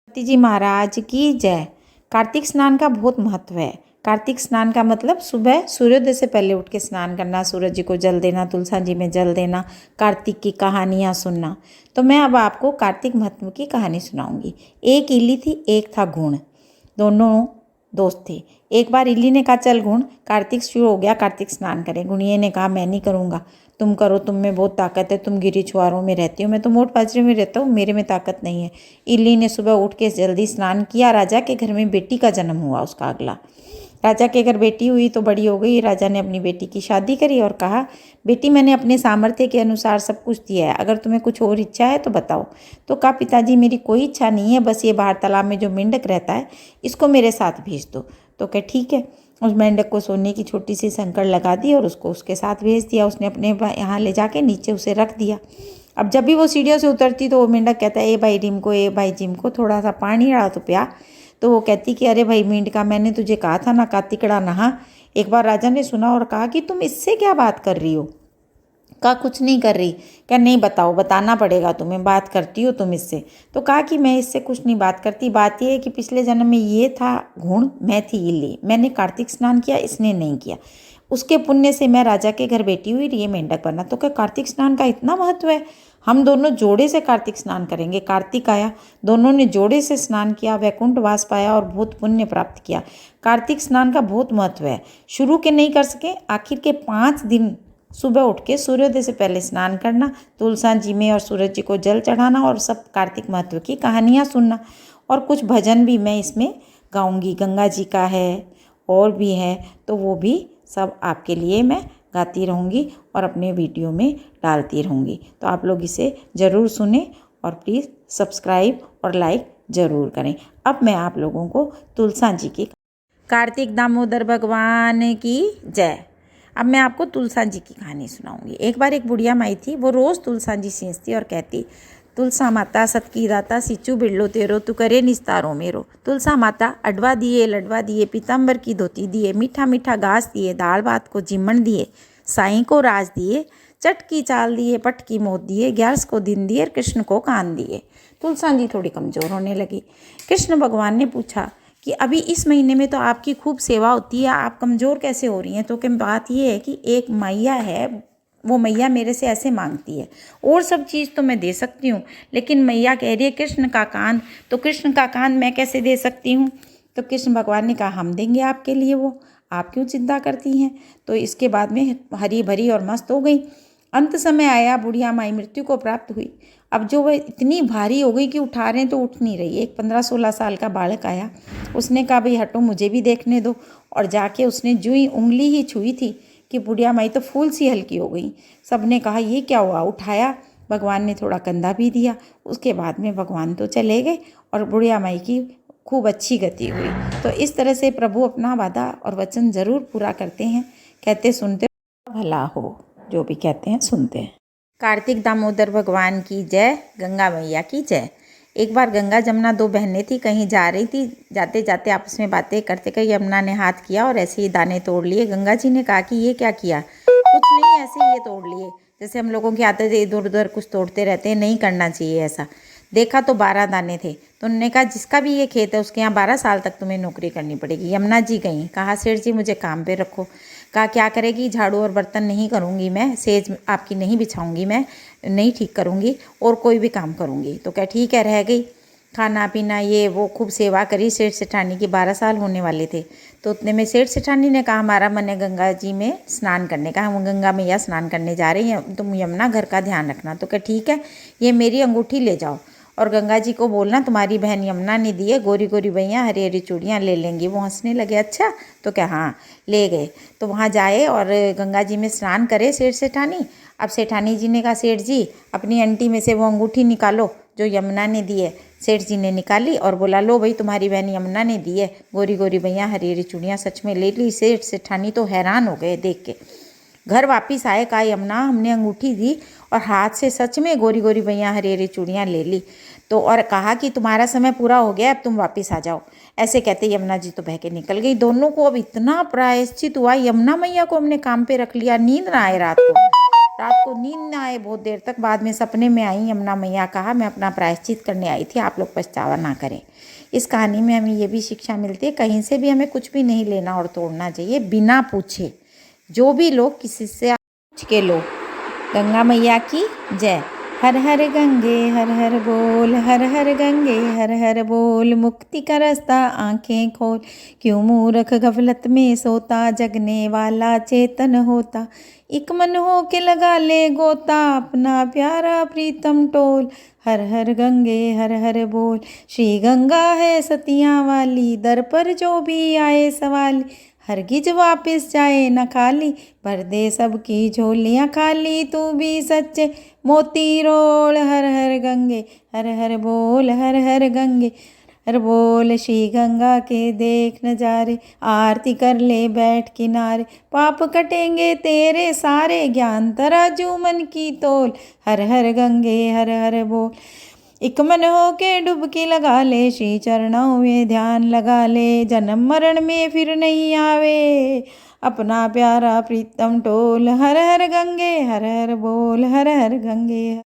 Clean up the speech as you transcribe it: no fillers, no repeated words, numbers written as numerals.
गणपति जी महाराज की जय। कार्तिक स्नान का बहुत महत्व है। कार्तिक स्नान का मतलब सुबह सूर्योदय से पहले उठ के स्नान करना, सूरज जी को जल देना, तुलसा जी में जल देना, कार्तिक की कहानियाँ सुनना। तो मैं अब आपको कार्तिक महत्व की कहानी सुनाऊंगी। एक इल्ली थी, एक था घुण। दोनों दोस्त थे। एक बार इल्ली ने कहा चल घुण, कार्तिक शुरू हो गया, कार्तिक स्नान करें। गुणिये ने कहा मैं नहीं करूँगा, तुम करो, तुम में बहुत ताकत है, तुम गिरी छुआरों में रहती हो, मैं तो मोट बाजरे में रहता हूँ, मेरे में ताकत नहीं है। इल्ली ने सुबह उठ के जल्दी स्नान किया। राजा के घर में बेटी का जन्म हुआ। उसका अगला राजा के घर बेटी हुई तो बड़ी हो गई। राजा ने अपनी बेटी की शादी करी और कहा बेटी मैंने अपने सामर्थ्य के अनुसार सब कुछ दिया है, अगर तुम्हें कुछ और इच्छा है तो बताओ। तो कहा पिताजी मेरी कोई इच्छा नहीं है, बस ये बाहर तालाब में जो मेंढक रहता है इसको मेरे साथ भेज दो। तो कह ठीक है। उस मेंढक को सोने की छोटी सी संकड़ लगा दी और उसको उसके साथ भेज दिया। उसने अपने यहाँ ले जाके नीचे उसे रख दिया। अब जब भी वो सीढ़ियों से उतरती तो वो मेंढक कहता है ए भाई रिम को, ए भाई जिम को, थोड़ा सा पानी डाल तो प्या। तो वो कहती कि अरे भाई मेंढका, मैंने तुझे कहा था ना कार्तिकड़ा नहा। एक बार राजा ने सुना और कहा कि तुम इससे क्या बात कर रही हो। कहा कुछ नहीं कर रही। क्या नहीं, बताओ, बताना पड़ेगा तुम्हें, बात करती हो तुम इससे। तो कहा कि मैं इससे कुछ नहीं बात करती, बात यह है कि पिछले जन्म में ये था घुण, मैं थी इल्ली, मैंने कार्तिक स्नान किया, इसने नहीं किया, उसके पुण्य से मैं राजा के घर बेटी हुई, ये मेंढक बना। तो क्या कार्तिक स्नान का इतना महत्व है, हम दोनों जोड़े से कार्तिक स्नान करेंगे। कार्तिक आया, दोनों ने जोड़े से स्नान किया, वैकुंठ वास पाया और बहुत पुण्य प्राप्त किया। कार्तिक स्नान का बहुत महत्व है। शुरू के नहीं कर सके, आखिर के 5 दिन सुबह उठ के सूर्योदय से पहले स्नान करना, तुलसा जी में और सूरज जी को जल चढ़ाना और सब कार्तिक महत्व की कहानियाँ सुनना। और कुछ भजन भी मैं इसमें गाऊंगी, गंगा जी का है और भी है, तो वो भी सब आपके लिए मैं गाती रहूँगी और अपने वीडियो में डालती रहूँगी। तो आप लोग इसे ज़रूर सुने और प्लीज़ सब्सक्राइब और लाइक ज़रूर करें। अब मैं आप लोगों को तुलसा जी की, कार्तिक दामोदर भगवान की जय। अब मैं आपको तुलसा जी की कहानी सुनाऊंगी। एक बार एक बुढ़िया माई थी, वो रोज़ तुलसा जी सींचती और कहती तुलसा माता सत की दाता, सिचू बिड़लो तेरो, तू करे निस्तारो मेरो। तुलसा माता अडवा दिए, लडवा दिए, पीताम्बर की धोती दिए, मीठा मीठा घास दिए, दाल भात को जिम्मन दिए, साईं को राज दिए, चट की चाल दिए, पट की मोत दिए, 11 को दिन दिए, कृष्ण को कान दिए। तुलसा जी थोड़ी कमज़ोर होने लगी। कृष्ण भगवान ने पूछा कि अभी इस महीने में तो आपकी खूब सेवा होती है, आप कमज़ोर कैसे हो रही हैं। तो क्या बात ये है कि एक मैया है, वो मैया मेरे से ऐसे मांगती है, और सब चीज़ तो मैं दे सकती हूँ, लेकिन मैया कह रही है कृष्ण का कान, तो कृष्ण का कान मैं कैसे दे सकती हूँ। तो कृष्ण भगवान ने कहा हम देंगे आपके लिए, वो आप क्यों चिंता करती हैं। तो इसके बाद में हरी भरी और मस्त हो गई। अंत समय आया, बुढ़िया माई मृत्यु को प्राप्त हुई। अब जो वह इतनी भारी हो गई कि उठा रहे हैं तो उठ नहीं रही। एक 15-16 साल का बालक आया, उसने कहा भाई हटो, मुझे भी देखने दो। और जाके उसने जो ही उंगली ही छुई थी कि बुढ़िया माई तो फूल सी हल्की हो गई। सबने कहा ये क्या हुआ। उठाया, भगवान ने थोड़ा कंधा भी दिया। उसके बाद में भगवान तो चले गए और बुढ़िया माई की खूब अच्छी गति हुई। तो इस तरह से प्रभु अपना वादा और वचन ज़रूर पूरा करते हैं। कहते सुनते भला हो, जो भी कहते हैं सुनते हैं। कार्तिक दामोदर भगवान की जय, गंगा मैया की जय। एक बार गंगा जमुना 2 बहनें थी, कहीं जा रही थी, जाते जाते आपस में बातें करते करते यमुना ने हाथ किया और ऐसे ही दाने तोड़ लिए। गंगा जी ने कहा कि ये क्या किया। कुछ नहीं, ऐसे ये तोड़ लिए, जैसे हम लोगों की आदत है इधर उधर कुछ तोड़ते रहते हैं, नहीं करना चाहिए ऐसा। देखा तो 12 दाने थे। तो उन्होंने कहा जिसका भी ये खेत है उसके यहाँ 12 साल तक तुम्हें नौकरी करनी पड़ेगी। यमुना जी गई, कहा सेठ जी मुझे काम पे रखो। कहा क्या करेगी, झाड़ू और बर्तन नहीं करूँगी मैं, सेज आपकी नहीं बिछाऊँगी मैं, नहीं ठीक करूँगी, और कोई भी काम करूँगी। तो क्या ठीक है, रह गई। खाना पीना ये वो खूब सेवा करी। सेठ सेठानी की 12 साल होने वाले थे। तो उतने में सेठ सेठानी ने कहा हमारा मन है गंगा जी में स्नान करने का, हम गंगा मैया स्नान करने जा रही हैं, तुम यमुना घर का ध्यान रखना। तो क्या ठीक है, ये मेरी अंगूठी ले जाओ और गंगा जी को बोलना तुम्हारी बहन यमुना ने दी है, गोरी गोरी भैया हरी हरी चूड़ियाँ ले लेंगी। वो हंसने लगे, अच्छा। तो क्या, हाँ ले गए। तो वहाँ जाए और गंगा जी में स्नान करे सेठ सेठानी। अब सेठानी जी ने कहा सेठ जी अपनी अंटी में से वो अंगूठी निकालो जो यमुना ने दी है। सेठ जी ने निकाली और बोला लो भाई तुम्हारी बहन यमुना ने दी है, गोरी गोरी भैया हरी हरी चूड़ियाँ सच में ले ली। सेठ सेठानी तो हैरान हो गए देख के। घर वापिस आए, कहा यमुना हमने अंगूठी दी और हाथ से सच में गोरी गोरी भैया हरी हरी चूड़ियाँ ले ली। तो और कहा कि तुम्हारा समय पूरा हो गया, अब तुम वापस आ जाओ। ऐसे कहते यमुना जी तो बह के निकल गई। दोनों को अब इतना प्रायश्चित हुआ, यमुना मैया को हमने काम पे रख लिया, नींद ना आए रात को। रात को नींद ना आए बहुत देर तक, बाद में सपने में आई यमुना मैया, कहा मैं अपना प्रायश्चित करने आई थी, आप लोग पछतावा ना करें। इस कहानी में हमें ये भी शिक्षा मिलती है, कहीं से भी हमें कुछ भी नहीं लेना और तोड़ना चाहिए बिना पूछे। जो भी लो किसी से पूछ के लो। गंगा मैया की जय। हर हर गंगे हर हर बोल, हर हर गंगे हर हर बोल, मुक्ति का रास्ता आंखें खोल, क्यों मूर्ख गफलत में सोता, जगने वाला चेतन होता, एक मन हो के लगा ले गोता, अपना प्यारा प्रीतम टोल। हर हर गंगे हर हर बोल, श्री गंगा है सतियाँ वाली, दर पर जो भी आए सवाली, हरगिज वापिस जाए न खाली, भर दे सबकी झोलियाँ खाली, तू भी सच्चे मोती रोल। हर हर गंगे हर हर बोल, हर हर गंगे हर बोल, श्री गंगा के देख नजारे, आरती कर ले बैठ किनारे, पाप कटेंगे तेरे सारे, ज्ञान तराजू मन की तोल। हर हर गंगे हर हर बोल, एक मन हो के डुबकी लगा ले, श्री चरणों में ध्यान लगा ले, जन्म मरण में फिर नहीं आवे, अपना प्यारा प्रीतम टोल। हर हर गंगे हर हर बोल, हर हर गंगे।